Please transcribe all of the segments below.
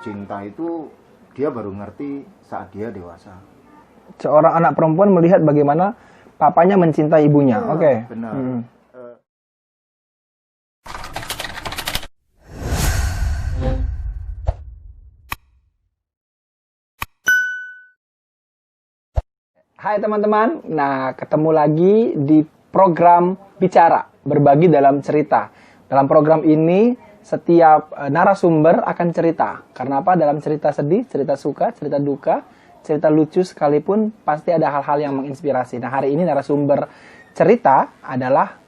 cinta itu dia baru ngerti saat dia dewasa. Seorang anak perempuan melihat bagaimana papanya mencintai ibunya. Oke. Benar. Hai teman-teman, nah ketemu lagi di program Bicara, Berbagi dalam Cerita. Dalam program ini, setiap narasumber akan cerita. Karena apa? Dalam cerita sedih, cerita suka, cerita duka, cerita lucu sekalipun, pasti ada hal-hal yang menginspirasi. Nah hari ini narasumber cerita adalah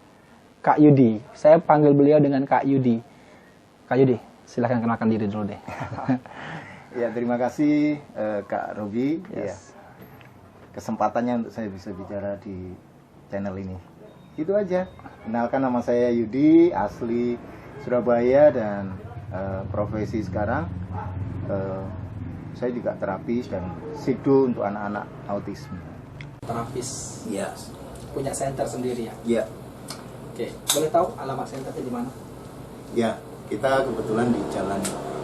Kak Yudi. Saya panggil beliau dengan Kak Yudi. Kak Yudi, silahkan kenalkan diri dulu deh. Ya, terima kasih Kak Robi. Yes. Ya. Kesempatannya untuk saya bisa bicara di channel ini. Itu aja. Kenalkan, nama saya Yudi, asli Surabaya, dan profesi sekarang saya juga terapis dan psido untuk anak-anak autisme. Terapis. Iya. Punya center sendiri ya? Iya. Oke, boleh tahu alamat centernya di mana? Ya, kita kebetulan di Jalan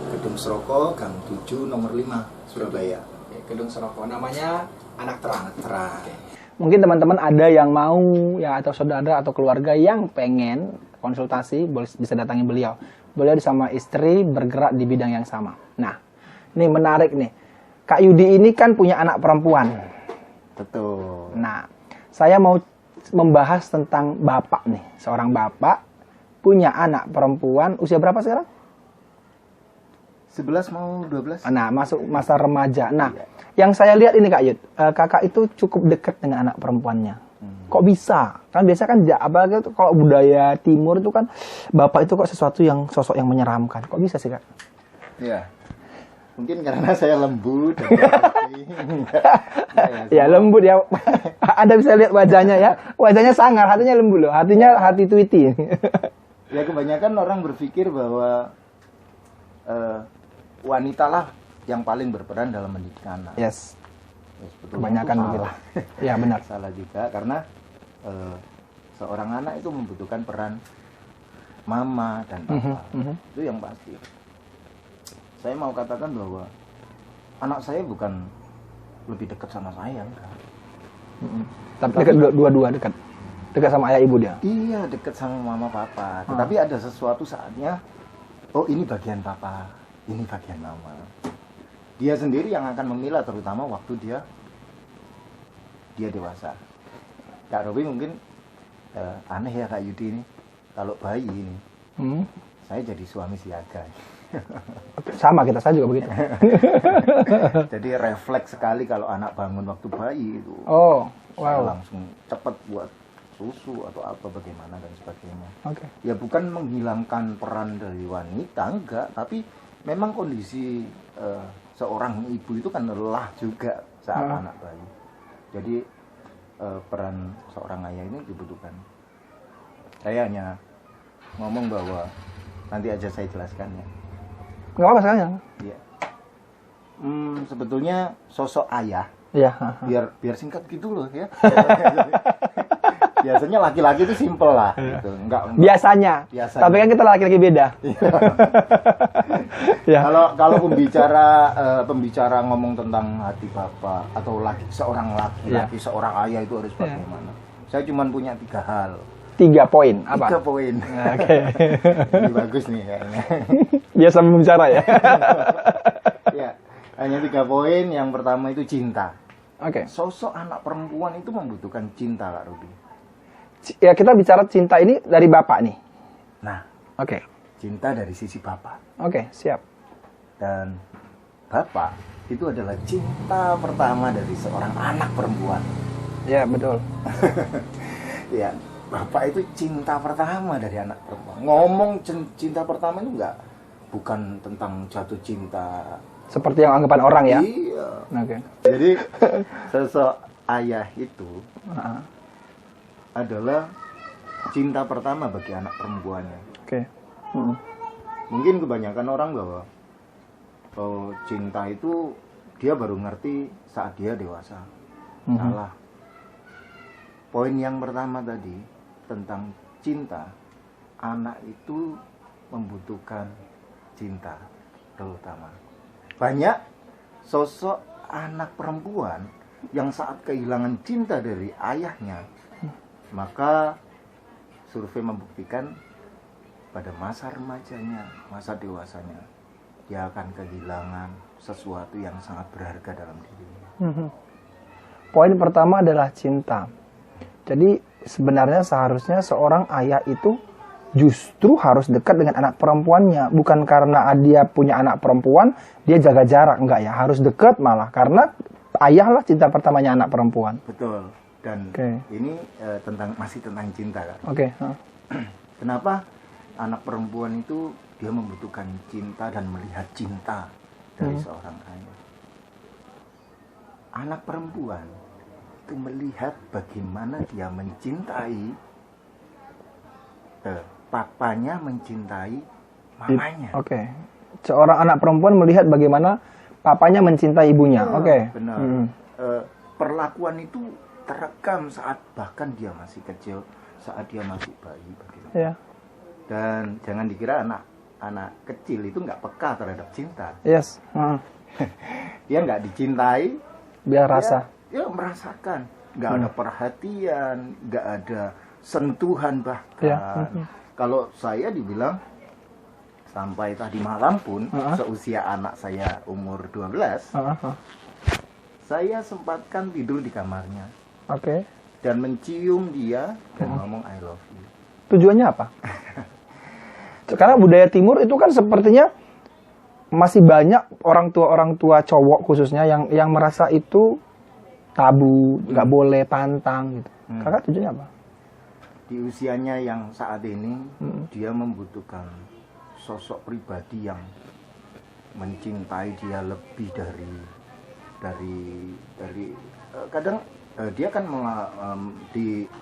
Gedung Seroko, Gang 7, nomor 5, Surabaya. Oke, Gedung Seroko. Namanya Anak Terang. Terang. Oke. Mungkin teman-teman ada yang mau ya, atau saudara atau keluarga yang pengen konsultasi, bisa datangi beliau. Beliau sama istri bergerak di bidang yang sama. Nah, ini menarik nih. Kak Yudi ini kan punya anak perempuan. Betul. Nah, saya mau membahas tentang bapak nih. Seorang bapak punya anak perempuan, usia berapa sekarang? 11 mau 12. Nah, masuk masa remaja. Nah, yang saya lihat ini Kak Yud, kakak itu cukup dekat dengan anak perempuannya. Kok bisa? Kan biasa kan, apalagi kalau budaya timur itu kan, bapak itu kok sosok yang menyeramkan. Kok bisa sih Kak? Iya. Mungkin karena saya lembut. Ya lembut ya. Anda bisa lihat wajahnya ya. Wajahnya sangar, hatinya lembut loh. Hatinya hati tweety. Ya, kebanyakan orang berpikir bahwa wanita lah yang paling berperan dalam mendidik anak. Yes. Ya, Kebanyakan begitu. Ya benar. Salah juga, karena seorang anak itu membutuhkan peran mama dan papa. Itu yang pasti. Saya mau katakan bahwa anak saya bukan lebih dekat sama saya, enggak. Tapi dekat dua-dua dekat. Dekat sama ayah ibu dia. Iya, dekat sama mama papa. Tetapi ada sesuatu saatnya, oh ini bagian papa, ini bagian mama. Dia sendiri yang akan memilah, terutama waktu dia dewasa. Kak Robi mungkin aneh ya Kak Yudi ini, kalau bayi ini, saya jadi suami siaga. Sama saya juga begitu. Jadi refleks sekali kalau anak bangun waktu bayi itu. Oh, wow. Saya langsung cepat buat susu atau apa bagaimana dan sebagainya. Oke. Ya bukan menghilangkan peran dari wanita, enggak, tapi memang kondisi seorang ibu itu kan lelah juga saat anak bayi. Jadi peran seorang ayah ini dibutuhkan. Saya hanya ngomong bahwa nanti aja saya jelaskan ya. Nggak apa-apa sekarang. Iya. Sebetulnya sosok ayah. Iya. Biar singkat gitu loh ya. Biasanya laki-laki itu simple lah gitu. Enggak. Biasanya. Tapi kan kita laki-laki beda. Ya. Kalau pembicara ngomong tentang hati bapak atau seorang laki-laki, seorang ayah itu harus bagaimana? Saya cuma punya 3 hal. 3 poin. Apa? 3 poin. Oke. Ini bagus nih kayaknya. Biasa membicara ya. Ya, hanya 3 poin. Yang pertama itu cinta. Oke. Sosok anak perempuan itu membutuhkan cinta, Kak Ruby. Ya, kita bicara cinta ini dari bapak nih. Nah, oke. Cinta dari sisi bapak. Oke, siap. Dan bapak itu adalah cinta pertama dari seorang anak perempuan. Ya, betul. Ya, bapak itu cinta pertama dari anak perempuan. Ngomong cinta pertama itu bukan tentang jatuh cinta seperti yang anggapan orang ya. Iya. Oke. Jadi sosok ayah itu adalah cinta pertama bagi anak perempuannya. Oke. Mungkin kebanyakan orang bahwa cinta itu dia baru ngerti saat dia dewasa. Salah. Poin yang pertama tadi tentang cinta, anak itu membutuhkan cinta terutama. banyak sosok anak perempuan yang saat kehilangan cinta dari ayahnya, maka survei membuktikan pada masa remajanya, masa dewasanya, dia akan kehilangan sesuatu yang sangat berharga dalam dirinya. Poin pertama adalah cinta. Jadi sebenarnya seharusnya seorang ayah itu justru harus dekat dengan anak perempuannya. Bukan karena dia punya anak perempuan, dia jaga jarak. Enggak ya, harus dekat malah. Karena ayahlah cinta pertamanya anak perempuan. Betul. Dan ini masih tentang cinta kan. Kenapa anak perempuan itu dia membutuhkan cinta dan melihat cinta dari seorang ayah. Anak perempuan itu melihat bagaimana dia mencintai papanya, mencintai mamanya. Seorang anak perempuan melihat bagaimana papanya mencintai ibunya. Benar. Perlakuan itu terekam saat bahkan dia masih kecil, saat dia masih bayi. Dan jangan dikira anak kecil itu nggak peka terhadap cinta. Dia nggak dicintai, biar rasa. Dia merasakan, nggak ada perhatian, nggak ada sentuhan bahkan. Kalau saya dibilang sampai tadi malam pun, seusia anak saya umur 12, saya sempatkan tidur di kamarnya. Dan mencium dia dan ngomong I love you. Tujuannya apa? Karena budaya timur itu kan sepertinya masih banyak orang tua cowok khususnya yang merasa itu tabu, nggak boleh, pantang gitu. Kakak tujuannya apa? Di usianya yang saat ini, dia membutuhkan sosok pribadi yang mencintai dia lebih dari kadang dia kan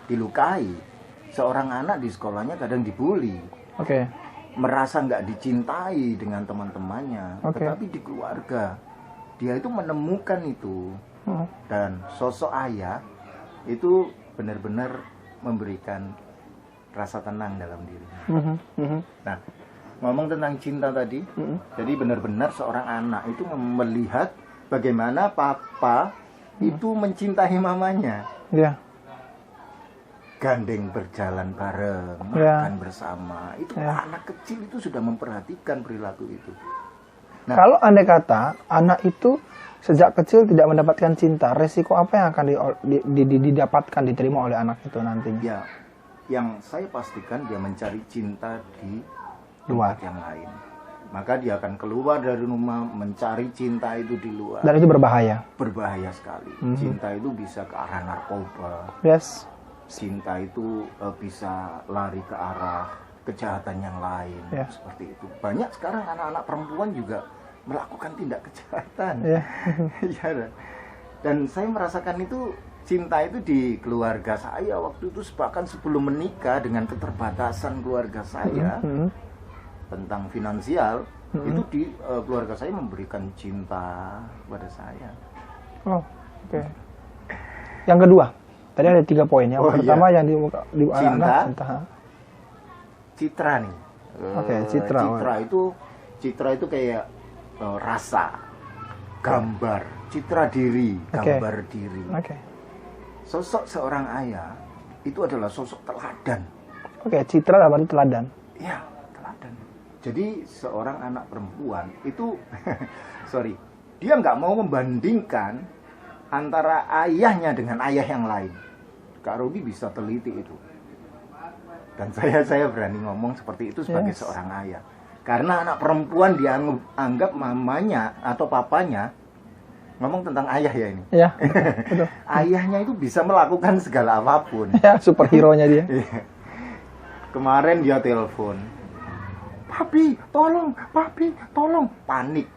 dilukai. Seorang anak di sekolahnya kadang dibully. Merasa nggak dicintai dengan teman-temannya, tetapi di keluarga dia itu menemukan itu. Dan sosok ayah itu benar-benar memberikan rasa tenang dalam dirinya. Nah, ngomong tentang cinta tadi, jadi benar-benar seorang anak itu melihat bagaimana papa itu mencintai mamanya. Gandeng berjalan bareng, makan bersama. Itu anak kecil itu sudah memperhatikan perilaku itu. Nah, kalau andai kata anak itu sejak kecil tidak mendapatkan cinta, resiko apa yang akan didapatkan, diterima oleh anak itu nantinya? Ya, yang saya pastikan dia mencari cinta di luar yang lain. Maka dia akan keluar dari rumah mencari cinta itu di luar. Dan itu berbahaya. Berbahaya sekali. Cinta itu bisa ke arah narkoba. Cinta itu bisa lari ke arah kejahatan yang lain. Seperti itu. Banyak sekarang anak-anak perempuan juga melakukan tindak kejahatan. Dan saya merasakan itu, cinta itu di keluarga saya waktu itu, bahkan sebelum menikah, dengan keterbatasan keluarga saya tentang finansial, itu di keluarga saya memberikan cinta kepada saya. Yang kedua, tadi ada 3 poin. Yang pertama yang di cinta. Citra nih. Citra itu kayak rasa, gambar, citra diri, gambar diri. Sosok seorang ayah itu adalah sosok teladan. Citra dalam arti teladan. Iya, teladan. Jadi seorang anak perempuan itu, dia nggak mau membandingkan antara ayahnya dengan ayah yang lain. Kak Robi bisa teliti itu. Dan saya berani ngomong seperti itu sebagai seorang ayah. Karena anak perempuan dianggap mamanya atau papanya, ngomong tentang ayah ya ini. Betul. Ayahnya itu bisa melakukan segala apapun. Superhero-nya dia. Kemarin dia telepon, papi tolong, panik.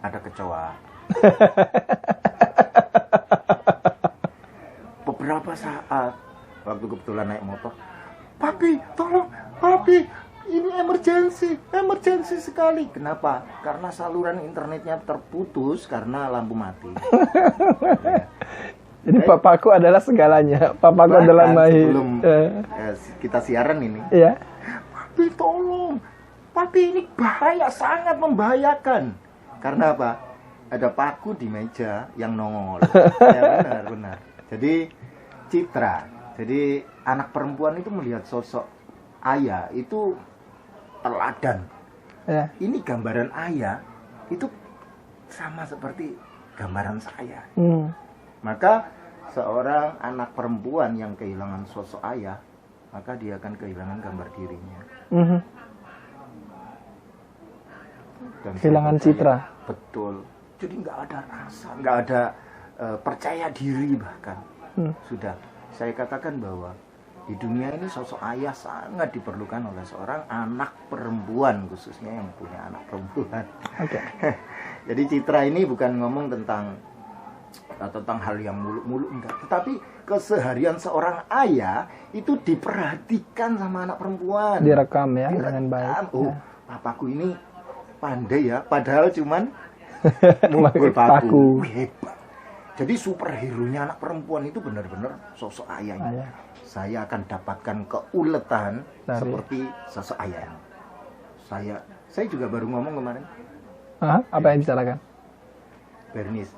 Ada kecoa. Beberapa saat, waktu kebetulan naik motor, papi tolong, ini emergency sekali. Kenapa? Karena saluran internetnya terputus karena lampu mati. Jadi papaku adalah segalanya. Papaku adalah Mahi. Sebelum kita siaran ini. Tapi ini bahaya, sangat membahayakan. Karena apa? Ada paku di meja yang nongol. Ya benar. Jadi citra. Jadi anak perempuan itu melihat sosok ayah itu teladan. Ya. Ini gambaran ayah itu sama seperti gambaran saya. Maka seorang anak perempuan yang kehilangan sosok ayah, maka dia akan kehilangan gambar dirinya. Dan Kehilangan citra. Betul. Jadi nggak ada rasa, nggak ada percaya diri bahkan. Sudah, saya katakan bahwa di dunia ini sosok ayah sangat diperlukan oleh seorang anak perempuan, khususnya yang punya anak perempuan. Oke. Jadi citra ini bukan ngomong tentang hal yang muluk-muluk, enggak, tetapi keseharian seorang ayah itu diperhatikan sama anak perempuan. Direkam ya dengan baik. Oh, papaku ini pandai ya, padahal cuman mukul paku. Hebat. Jadi superhero-nya anak perempuan itu benar-benar sosok ayahnya. Saya akan dapatkan keuletan seperti sosok ayah. Saya juga baru ngomong kemarin. Apa yang dibicarakan? Bernice.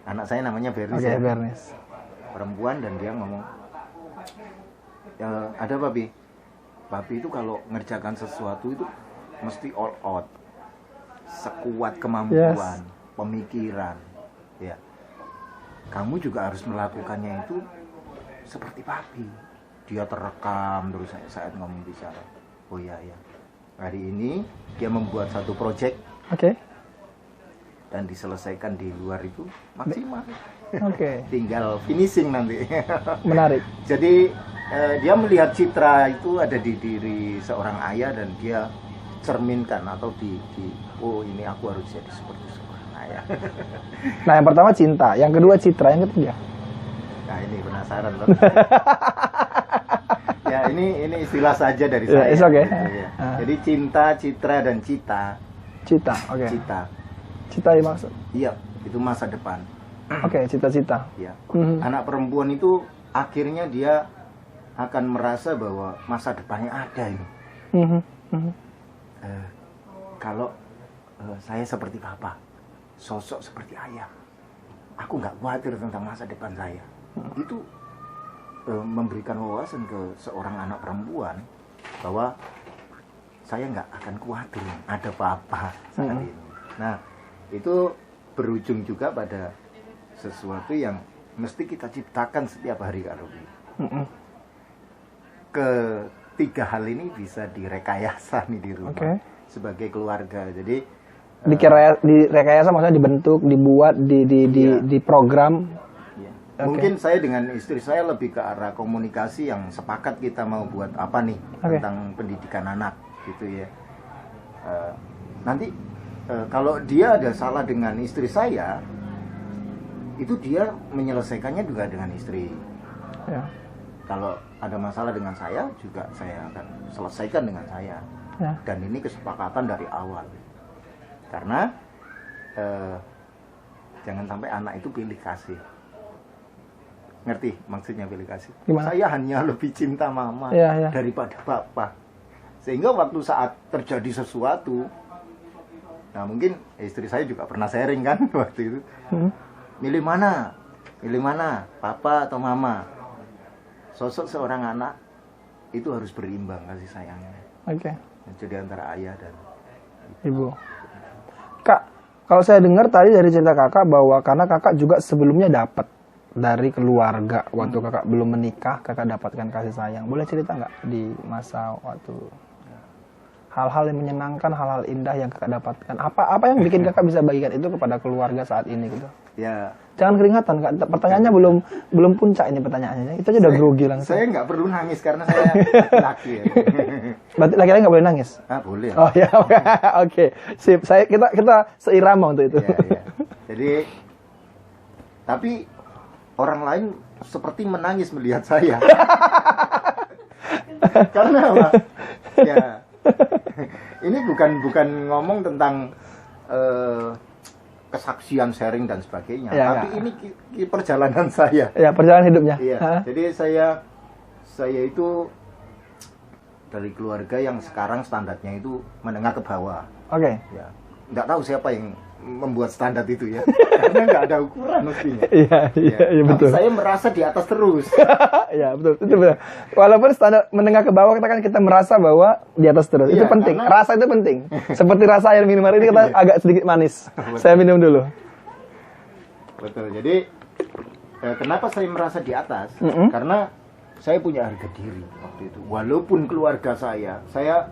Anak saya namanya Bernice. Oke, Bernice. Perempuan, dan dia ngomong, ada papi. Papi itu kalau ngerjakan sesuatu itu mesti all out. Sekuat kemampuan, pemikiran. Ya. Kamu juga harus melakukannya itu seperti papi. Dia terekam terus saat ngomong bicara. Oh iya. Hari ini dia membuat satu proyek. Oke. Dan diselesaikan di luar itu maksimal. Oke. Tinggal finishing nanti. Menarik. Jadi dia melihat citra itu ada di diri seorang ayah, dan dia cerminkan atau oh ini aku harus jadi seperti seorang ayah. Nah, yang pertama cinta, yang kedua citra, yang ketiga. Nah, ini penasaran loh. Ya, ini istilah saja dari saya. It's okay. Gitu, ya. Jadi cinta, citra, dan cita. Cita, oke. Cita yang maksud? Iya, itu masa depan. Oke, cita-cita. Ya. Anak perempuan itu akhirnya dia akan merasa bahwa masa depannya ada ini. Kalau saya seperti papa, sosok seperti ayah, aku nggak khawatir tentang masa depan saya. Itu memberikan wawasan ke seorang anak perempuan bahwa saya nggak akan khawatir ada papa saat ini. Nah, itu berujung juga pada sesuatu yang mesti kita ciptakan setiap hari, Kak Robi. Ketiga hal ini bisa direkayasa nih di rumah sebagai keluarga. Jadi direkayasa maksudnya dibentuk, dibuat, di program. Ya. Mungkin saya dengan istri saya lebih ke arah komunikasi yang sepakat kita mau buat apa nih tentang pendidikan anak gitu ya. Nanti kalau dia ada salah dengan istri saya, itu dia menyelesaikannya juga dengan istri. Ya. Kalau ada masalah dengan saya, juga saya akan selesaikan dengan saya. Ya. Dan ini kesepakatan dari awal. Karena jangan sampai anak itu pilih kasih. Ngerti maksudnya pilih kasih? Gimana? Saya hanya lebih cinta mama daripada papa. Sehingga waktu saat terjadi sesuatu, nah mungkin istri saya juga pernah sharing kan waktu itu. Milih mana, papa atau mama? Sosok seorang anak itu harus berimbang kasih sayangnya. Jadi antara ayah dan ibu. Kak, kalau saya dengar tadi dari cerita kakak bahwa karena kakak juga sebelumnya dapat dari keluarga waktu kakak belum menikah, kakak dapatkan kasih sayang. Boleh cerita nggak di masa waktu hal-hal yang menyenangkan, hal-hal indah yang kakak dapatkan? Apa yang bikin kakak bisa bagikan itu kepada keluarga saat ini gitu? Ya. Jangan keringatan, Kak. Pertanyaannya belum puncak ini pertanyaannya. Itu aja udah grogi langsung. Saya nggak perlu nangis karena saya laki. Ya. Berarti laki-laki nggak boleh nangis? Boleh. Oh ya, oke. Sip. Kita seirama untuk itu. Ya. Jadi, tapi orang lain seperti menangis melihat saya. Karena apa? Ya. Ini bukan ngomong tentang kesaksian, sharing dan sebagainya, tapi ini perjalanan saya. Ya, perjalanan hidupnya. Iya. Jadi saya itu dari keluarga yang sekarang standarnya itu menengah ke bawah. Oke. Ya, nggak tahu siapa yang membuat standar itu ya, karena nggak ada ukuran mestinya. Iya, iya, iya, Tapi betul. saya merasa di atas terus. Iya, betul. Itu benar. Walaupun standar menengah ke bawah kita merasa bahwa di atas terus. Itu Iya, penting. karena- Rasa itu penting. Seperti rasa air minum hari ini kita agak sedikit manis. Saya minum dulu. Betul. Jadi kenapa saya merasa di atas? Karena saya punya harga diri waktu itu. Walaupun keluarga saya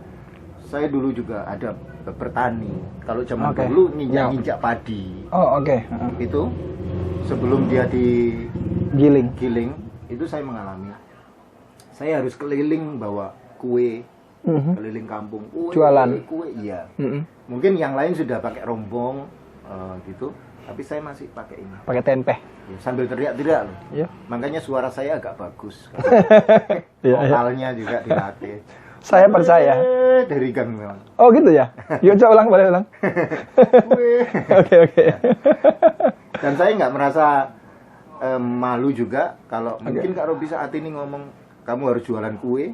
dulu juga ada bertani. Kalau zaman Oke. dulu Ya. nginjak padi. Oh, oke. Itu sebelum dia Giling. digiling, itu saya mengalami. Saya harus keliling bawa kue, Mhm. keliling kampung. Kue, Jualan. Kue, iya. Mhm. Mungkin yang lain sudah pakai rombong gitu, tapi saya masih pakai ini. Pakai tempe. Ya, sambil teriak-teriak loh. Iya. Makanya suara saya agak bagus. Iya, iya. Vokalnya juga dilatih. Saya percaya. Dari gang memang. Oh, gitu ya. Yuk coba ulang, boleh ulang. Kue. Oke, oke. Dan saya nggak merasa malu juga kalau mungkin Kak Robi saat ini ngomong kamu harus jualan kue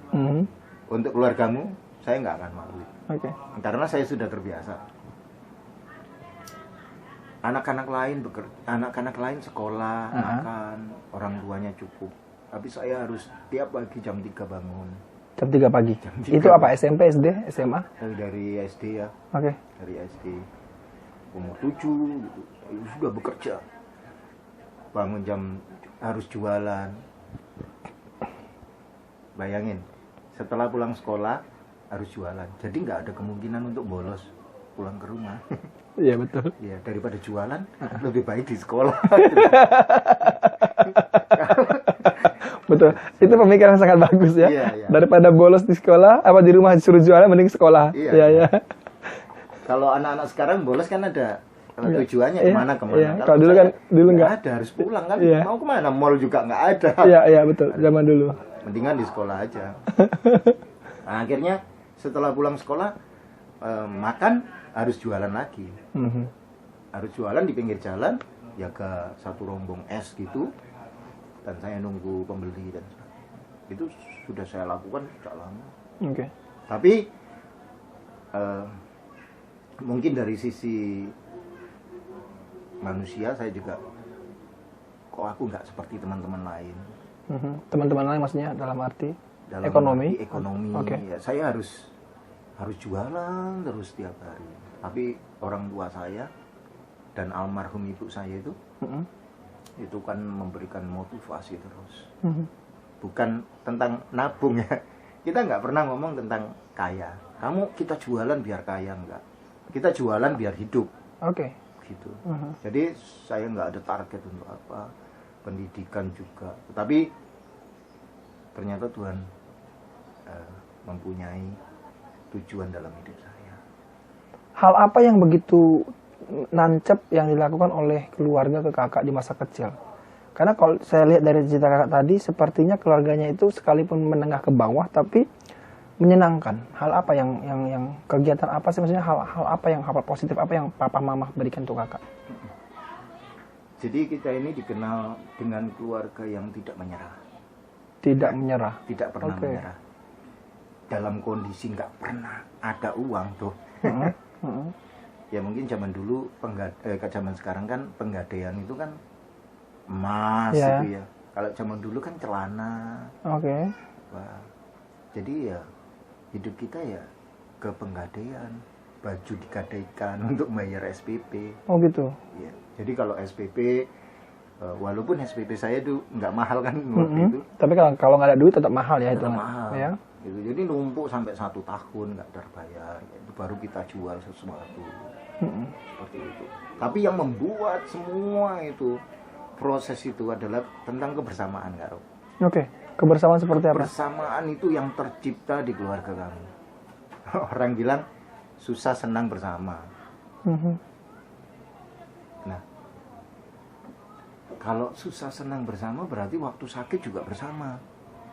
Mhm. untuk keluargamu, saya nggak akan malu. Oke. Karena saya sudah terbiasa. Anak-anak lain sekolah, makan, orang tuanya cukup. Tapi saya harus tiap pagi jam 3 bangun. Jam 3 pagi. Jam 3 Itu apa? SMP, SD, SMA? Dari SD ya, Oke. dari SD umur 7 gitu. Sudah bekerja. Bangun harus jualan. Bayangin, setelah pulang sekolah harus jualan. Jadi nggak ada kemungkinan untuk bolos pulang ke rumah. Iya, betul. Ya, daripada jualan lebih baik di sekolah. Betul. Itu pemikiran yang sangat bagus ya. Iya, iya. Daripada bolos di sekolah, apa di rumah disuruh jualan mending sekolah. Iya. Iya, iya. Kalau anak-anak sekarang bolos kan ada Iya. tujuannya Iya, kemana. iya. Kalau dulu kan- dulu nggak. ada, harus pulang kan. Iya. Mau kemana? Mall juga nggak ada. Iya, iya, betul. Zaman dulu. Mendingan di sekolah aja. Nah, akhirnya setelah pulang sekolah makan harus jualan lagi. Mhm. Harus jualan di pinggir jalan, jaga satu rombong es gitu, dan saya nunggu pembeli dan itu sudah saya lakukan sejak lama. Oke. Tapi mungkin dari sisi manusia saya juga kok aku nggak seperti teman-teman lain. Mhm. Teman-teman lain maksudnya dalam arti Dalam ekonomi. arti ekonomi, Oke. ya, saya harus jualan terus tiap hari. Tapi orang tua saya dan almarhum ibu saya Mhm. itu kan memberikan motivasi terus. Mhm. Bukan tentang nabung ya. Kita nggak pernah ngomong tentang kaya. Kita jualan biar kaya, enggak. Kita jualan biar hidup Oke. gitu. Mhm. Jadi saya nggak ada target untuk apa, pendidikan juga. Tetapi ternyata Tuhan mempunyai tujuan dalam hidup saya. Hal apa yang begitu nancep yang dilakukan oleh keluarga ke kakak di masa kecil? Karena kalau saya lihat dari cerita kakak tadi, sepertinya keluarganya itu sekalipun menengah ke bawah, tapi menyenangkan. Hal apa yang kegiatan apa sih, maksudnya hal apa yang hal positif apa yang papa mama berikan untuk kakak? Jadi kita ini dikenal dengan keluarga yang tidak menyerah, Tidak menyerah. tidak pernah Oke. menyerah. Dalam kondisi nggak pernah ada uang tuh. Mhm. Mhm. Ya mungkin zaman dulu zaman sekarang kan penggadaian itu kan emas Iya. itu ya. Kalau zaman dulu kan celana. Oke. Wah. Jadi ya hidup kita ya ke penggadaian, baju digadaikan untuk bayar SPP. Oh gitu. Ya. Jadi kalau SPP walaupun SPP saya itu nggak mahal kan waktu Mhm. itu. Tapi kalau nggak ada duit tetap mahal ya itu. Tetap mahal. Ya. Gitu. Jadi numpuk sampai 1 tahun nggak terbayar. Itu baru kita jual sesuatu. Mhm. Seperti itu. Tapi yang membuat semua itu proses itu adalah tentang kebersamaan, Kak Rob. Oke. Kebersamaan seperti apa? Persamaan itu yang tercipta di keluarga kami. Orang bilang susah senang bersama. Mhm. Nah, kalau susah senang bersama berarti waktu sakit juga bersama.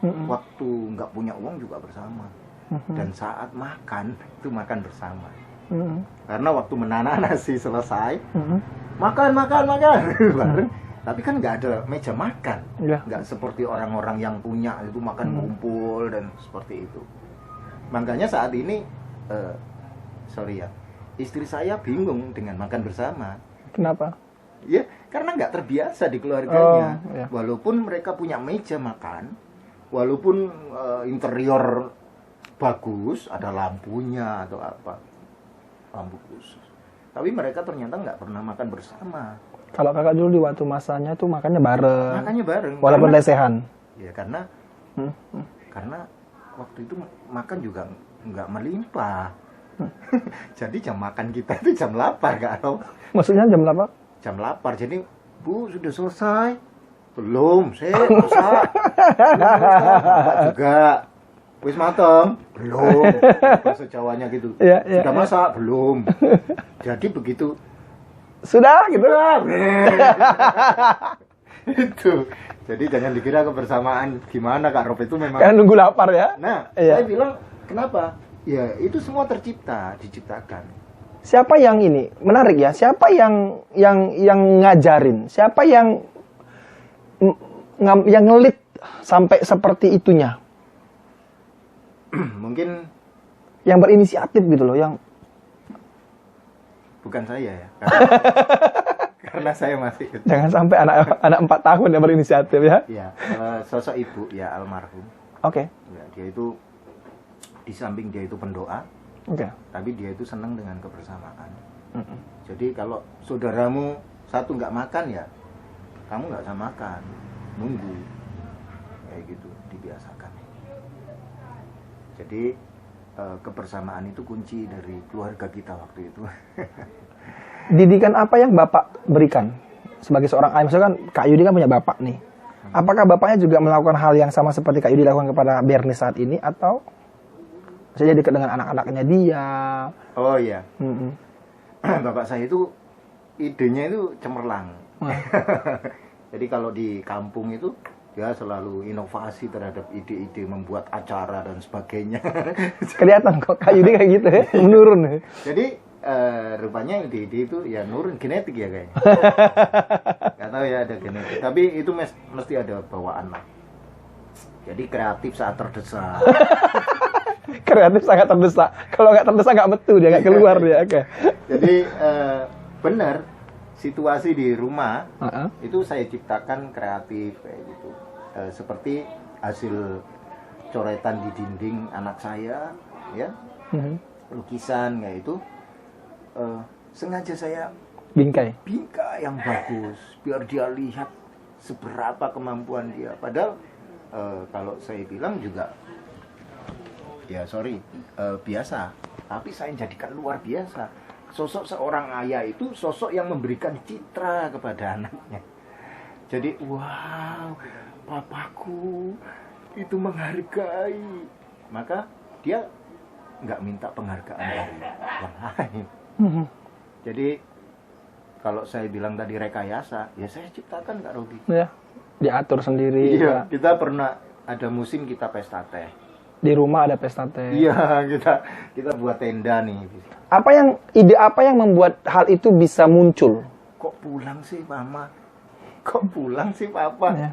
Mhm. Waktu nggak punya uang juga bersama. Mhm. Dan saat makan itu makan bersama. Mhm. Karena waktu menanak nasi selesai, Mhm. makan bareng. Tapi kan nggak ada meja makan, Ya. nggak seperti orang-orang yang punya itu makan kumpul dan seperti itu. Makanya saat ini, sorry ya, istri saya bingung dengan makan bersama. Kenapa? Ya, karena nggak terbiasa di keluarganya. Oh, ya. Walaupun mereka punya meja makan, walaupun interior bagus, ada lampunya atau apa, lampu khusus. Tapi mereka ternyata nggak pernah makan bersama. Kalau kakak dulu di waktu masanya tuh makannya bareng. Makannya bareng. Walaupun Karena- lesehan. Ya karena Hmm. karena waktu itu makan juga nggak melimpah. Jadi jam makan kita itu jam lapar, Kak Rom. Maksudnya jam berapa? Jam lapar. Jadi, Bu, sudah selesai? Belum, masak. Bapak juga. Wis mateng? Belum. Bahasa Jawanya gitu. Iya, iya, Sudah iya. masak? Belum. Jadi begitu Sudah gitu. itu. Jadi jangan dikira kebersamaan gimana, Kak Rob, itu memang. Kan nunggu lapar ya. Nah, Iya. saya bilang kenapa? Ya, itu semua diciptakan. Siapa yang ini? Menarik ya. Siapa yang ngajarin? Siapa yang yang ngelit sampai seperti itunya? Mungkin Yang berinisiatif gitu loh, yang bukan saya ya. Karena saya masih kecil. jangan sampai anak 4 tahun yang berinisiatif ya. Ya, sosok ibu ya almarhum. Oke. Ya, dia itu di samping dia itu pendoa, Oke. tapi dia itu senang dengan kebersamaan. Mm-mm. Jadi kalau saudaramu satu nggak makan ya, kamu nggak usah makan, nunggu, kayak gitu dibiasakan. Jadi kebersamaan itu kunci dari keluarga kita waktu itu. Didikan apa yang Bapak berikan sebagai seorang ayah? Misalkan Kak Yudi kan punya Bapak nih. Apakah Bapaknya juga melakukan hal yang sama seperti Kak Yudi lakukan kepada Bernie saat ini? Atau saja dekat dengan anak-anaknya dia? Oh iya, Mm-mm. bapak saya itu idenya itu cemerlang. Wah. Jadi kalau di kampung itu dia selalu inovasi terhadap ide-ide membuat acara dan sebagainya. Kelihatan kok Kak Yudi kayak gitu ya, menurun. Jadi rupanya ide-ide itu ya nurun genetik ya kayaknya. Gak tahu ya ada genetik. Tapi itu mesti ada bawaan lah. Jadi kreatif saat terdesak. Kreatif sangat terdesak. Kalau nggak terdesak nggak metu dia, nggak keluar dia. Oke. Jadi benar situasi di rumah Uh-uh. itu saya ciptakan kreatif kayak gitu. Seperti hasil coretan di dinding anak saya, ya, Mhm. lukisan kayak itu. Sengaja saya Bingkai. bingkai yang bagus biar dia lihat seberapa kemampuan dia. Padahal kalau saya bilang juga ya sorry biasa, tapi saya jadikan luar biasa. Sosok seorang ayah itu sosok yang memberikan citra kepada anaknya. Jadi wow, papaku itu menghargai, maka dia nggak minta penghargaan dari yang lain. Mhm. Jadi kalau saya bilang tadi rekayasa, ya saya ciptakan Kak Robi. Ya, diatur sendiri. Iya, kita pernah ada musim kita pesta teh. Di rumah ada pesta teh. Iya, kita buat tenda nih. Ide apa yang membuat hal itu bisa muncul? Kok pulang sih Mama? Kok pulang sih Papa? Ya.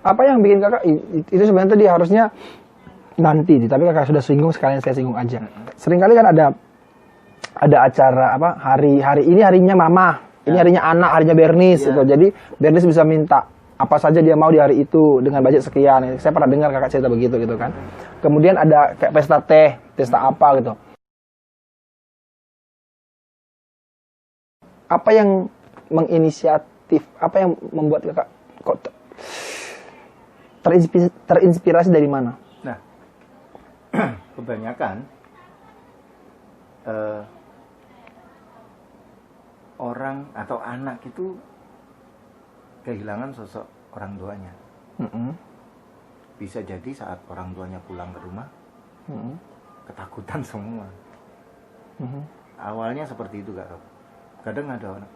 Apa yang bikin kakak itu sebenarnya tadi harusnya nanti, tapi kakak sudah singgung, sekalian saya singgung aja. Seringkali kan ada acara apa hari ini harinya mama, ini harinya anak, harinya Bernice gitu. Jadi Bernice bisa minta apa saja dia mau di hari itu dengan budget sekian. Saya pernah dengar kakak cerita begitu gitu kan. Kemudian ada kayak pesta teh, pesta apa gitu. Apa yang menginisiatif, apa yang membuat kakak kok terinspirasi dari mana? Nah, kebanyakan orang atau anak itu kehilangan sosok orang tuanya. Bisa jadi saat orang tuanya pulang ke rumah, ketakutan semua. Awalnya seperti itu, Kak. Kadang ada